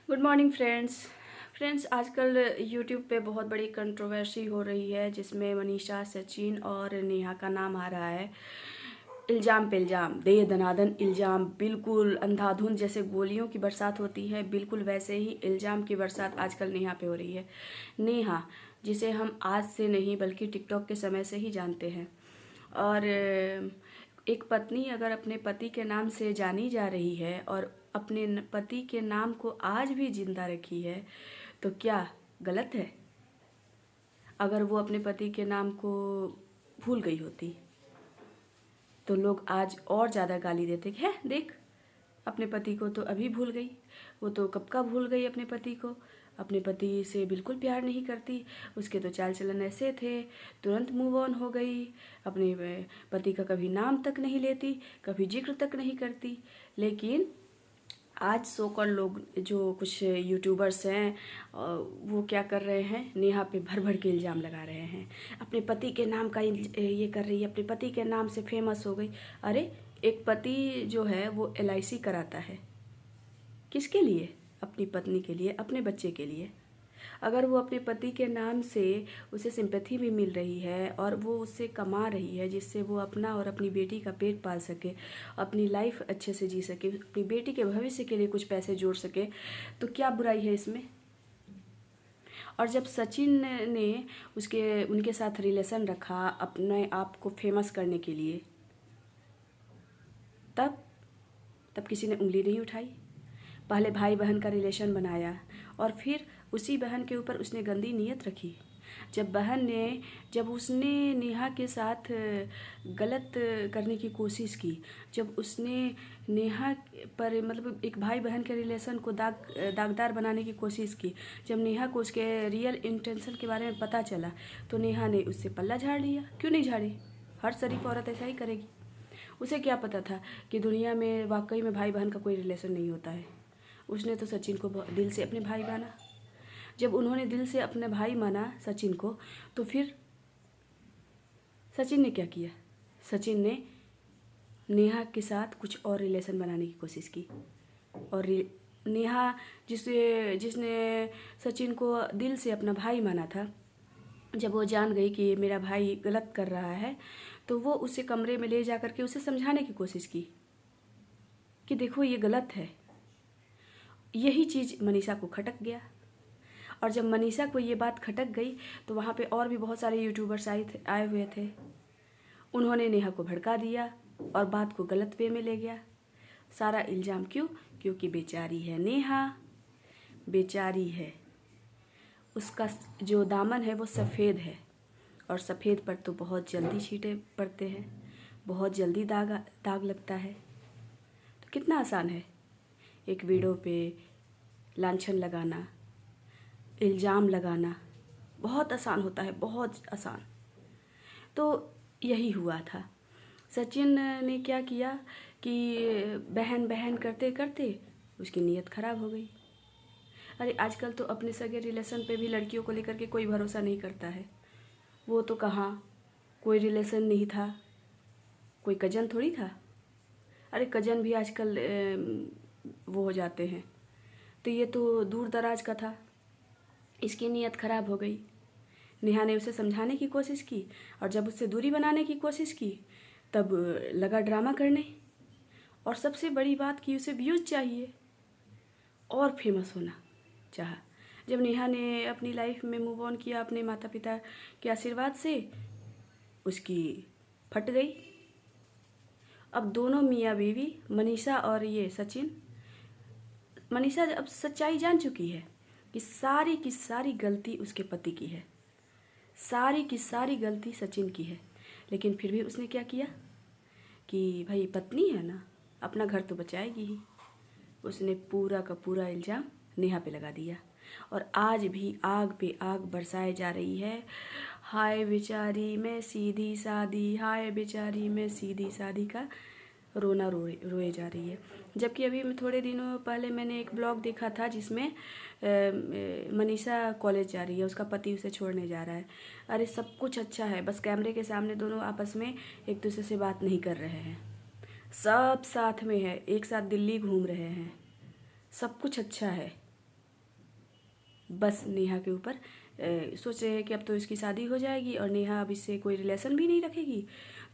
Good morning friends आजकल YouTube पे बहुत बड़ी कंट्रोवर्सी हो रही है जिसमें मनीषा, सचिन और नेहा का नाम आ रहा है। इल्ज़ाम पे इल्ज़ाम, दे दनादन इल्ज़ाम, बिल्कुल अंधाधुंध जैसे गोलियों की बरसात होती है, बिल्कुल वैसे ही इल्ज़ाम की बरसात आजकल नेहा पे हो रही है। नेहा, जिसे हम आज से नहीं बल्कि टिकटॉक के समय से ही जानते हैं, और एक पत्नी अगर अपने पति के नाम से जानी जा रही है और अपने पति के नाम को आज भी जिंदा रखी है, तो क्या गलत है? अगर वो अपने पति के नाम को भूल गई होती तो लोग आज और ज़्यादा गाली देते कि है देख, अपने पति को तो अभी भूल गई, वो तो कब का भूल गई अपने पति को, अपने पति से बिल्कुल प्यार नहीं करती, उसके तो चाल चलन ऐसे थे, तुरंत मूव ऑन हो गई, अपने पति का कभी नाम तक नहीं लेती, कभी जिक्र तक नहीं करती। लेकिन आज सो कॉल लोग, जो कुछ यूट्यूबर्स हैं, वो क्या कर रहे हैं, नेहा पे भर भर के इल्ज़ाम लगा रहे हैं। अपने पति के नाम का ये कर रही है, अपने पति के नाम से फेमस हो गई। अरे एक पति जो है वो LIC कराता है, किसके लिए? अपनी पत्नी के लिए, अपने बच्चे के लिए। अगर वो अपने पति के नाम से उसे सिंपैथी भी मिल रही है और वो उससे कमा रही है जिससे वो अपना और अपनी बेटी का पेट पाल सके, अपनी लाइफ अच्छे से जी सके, अपनी बेटी के भविष्य के लिए कुछ पैसे जोड़ सके, तो क्या बुराई है इसमें? और जब सचिन ने उनके साथ रिलेशन रखा अपने आप को फेमस करने के लिए, तब तब किसी ने उंगली नहीं उठाई। पहले भाई बहन का रिलेशन बनाया और फिर उसी बहन के ऊपर उसने गंदी नीयत रखी। जब उसने नेहा के साथ गलत करने की कोशिश की, जब उसने नेहा पर मतलब एक भाई बहन के रिलेशन को दागदार बनाने की कोशिश की, जब नेहा को उसके रियल इंटेंशन के बारे में पता चला, तो नेहा ने उससे पल्ला झाड़ लिया। क्यों नहीं झाड़ी? हर शरीफ औरत ऐसा ही करेगी। उसे क्या पता था कि दुनिया में वाकई में भाई बहन का कोई रिलेशन नहीं होता है। उसने तो सचिन को दिल से अपने भाई माना। जब उन्होंने दिल से अपने भाई माना सचिन को, तो फिर सचिन ने क्या किया? सचिन ने नेहा के साथ कुछ और रिलेशन बनाने की कोशिश की, और नेहा जिसने सचिन को दिल से अपना भाई माना था, जब वो जान गई कि मेरा भाई गलत कर रहा है, तो वो उसे कमरे में ले जा कर के उसे समझाने की कोशिश की कि देखो ये गलत है। यही चीज़ मनीषा को खटक गया, और जब मनीषा को ये बात खटक गई तो वहाँ पे और भी बहुत सारे यूट्यूबर्स आए हुए थे। उन्होंने नेहा को भड़का दिया और बात को गलत वे में ले गया। सारा इल्ज़ाम क्यों? क्योंकि बेचारी है नेहा, बेचारी है, उसका जो दामन है वो सफ़ेद है, और सफ़ेद पर तो बहुत जल्दी छींटे पड़ते हैं, बहुत जल्दी दाग लगता है। तो कितना आसान है एक वीडियो पे लांछन लगाना, इल्ज़ाम लगाना, बहुत आसान होता है, बहुत आसान। तो यही हुआ था। सचिन ने क्या किया कि बहन बहन करते करते उसकी नीयत ख़राब हो गई। अरे आजकल तो अपने सगे रिलेशन पे भी लड़कियों को लेकर के कोई भरोसा नहीं करता है। वो तो कहाँ, कोई रिलेशन नहीं था, कोई कजन थोड़ी था। अरे कजन भी आजकल वो हो जाते हैं। तो ये तो दूर दराज का था। इसकी नीयत ख़राब हो गई। नेहा ने उसे समझाने की कोशिश की, और जब उससे दूरी बनाने की कोशिश की तब लगा ड्रामा करने। और सबसे बड़ी बात कि उसे व्यूज़ चाहिए और फेमस होना चाहा। जब नेहा ने अपनी लाइफ में मूव ऑन किया अपने माता पिता के आशीर्वाद से, उसकी फट गई। अब दोनों मियाँ बीवी, मनीषा और ये सचिन, मनीषा अब सच्चाई जान चुकी है कि सारी की सारी गलती उसके पति की है, सारी की सारी गलती सचिन की है। लेकिन फिर भी उसने क्या किया कि भाई पत्नी है ना, अपना घर तो बचाएगी ही। उसने पूरा का पूरा इल्ज़ाम नेहा पे लगा दिया, और आज भी आग पे आग बरसाए जा रही है। हाय बेचारी मैं सीधी सादी, हाय बेचारी मैं सीधी सादी का रोना रोए जा रही है। जबकि अभी मैं थोड़े दिनों पहले मैंने एक ब्लॉग देखा था जिसमें मनीषा कॉलेज जा रही है, उसका पति उसे छोड़ने जा रहा है। अरे सब कुछ अच्छा है, बस कैमरे के सामने दोनों आपस में एक दूसरे से बात नहीं कर रहे हैं, सब साथ में है, एक साथ दिल्ली घूम रहे हैं, सब कुछ अच्छा है। बस नेहा के ऊपर सोच रहे हैं कि अब तो इसकी शादी हो जाएगी और नेहा अब इससे कोई रिलेशन भी नहीं रखेगी,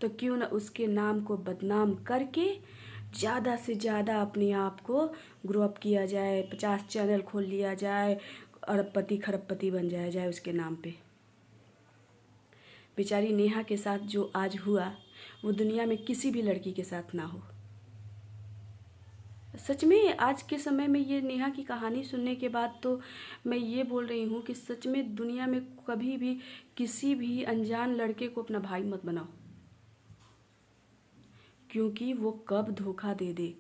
तो क्यों ना उसके नाम को बदनाम करके ज़्यादा से ज़्यादा अपने आप को ग्रो अप किया जाए, 50 चैनल खोल लिया जाए, अरबपति खरबपति बन जाया जाए उसके नाम पे। बेचारी नेहा के साथ जो आज हुआ वो दुनिया में किसी भी लड़की के साथ ना हो। सच में आज के समय में ये नेहा की कहानी सुनने के बाद तो मैं ये बोल रही हूँ कि सच में दुनिया में कभी भी किसी भी अनजान लड़के को अपना भाई मत बनाओ, क्योंकि वो कब धोखा दे दे,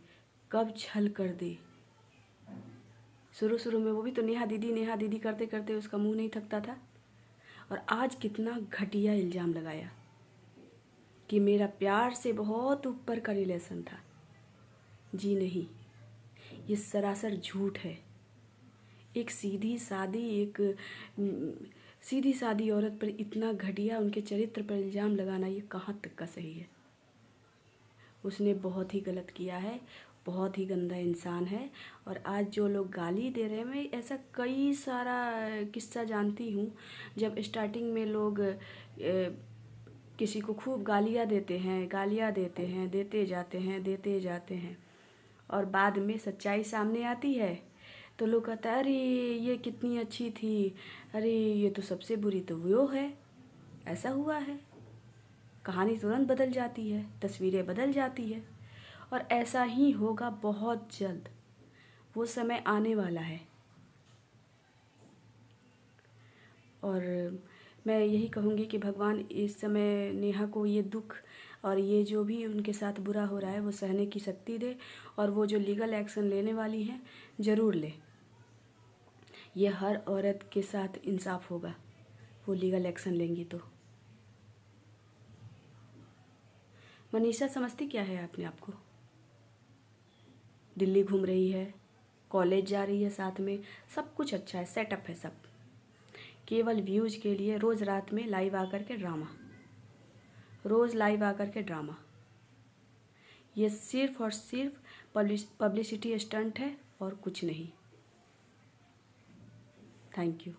कब छल कर दे। शुरू शुरू में वो भी तो नेहा दीदी करते करते उसका मुंह नहीं थकता था, और आज कितना घटिया इल्ज़ाम लगाया कि मेरा प्यार से बहुत ऊपर का रिलेशन था। जी नहीं, ये सरासर झूठ है। एक सीधी सादी औरत पर इतना घटिया उनके चरित्र पर इल्ज़ाम लगाना, ये कहाँ तक का सही है। उसने बहुत ही गलत किया है, बहुत ही गंदा इंसान है। और आज जो लोग गाली दे रहे हैं, मैं ऐसा कई सारा किस्सा जानती हूँ। जब स्टार्टिंग में लोग किसी को खूब गालियाँ देते हैं, देते जाते हैं, और बाद में सच्चाई सामने आती है तो लोग कहते हैं अरे ये कितनी अच्छी थी, अरे ये तो सबसे बुरी तो वो है। ऐसा हुआ है, कहानी तुरंत बदल जाती है, तस्वीरें बदल जाती है, और ऐसा ही होगा बहुत जल्द। वो समय आने वाला है। और मैं यही कहूँगी कि भगवान इस समय नेहा को ये दुख और ये जो भी उनके साथ बुरा हो रहा है वो सहने की शक्ति दे, और वो जो लीगल एक्शन लेने वाली हैं ज़रूर ले। ये हर औरत के साथ इंसाफ होगा, वो लीगल एक्शन लेंगी तो। मनीषा समझती क्या है अपने आप को? दिल्ली घूम रही है, कॉलेज जा रही है, साथ में सब कुछ अच्छा है, सेटअप है सब। केवल व्यूज़ के लिए रोज़ रात में लाइव आकर के ड्रामा, ये सिर्फ और सिर्फ पब्लिसिटी स्टंट है और कुछ नहीं। Thank you.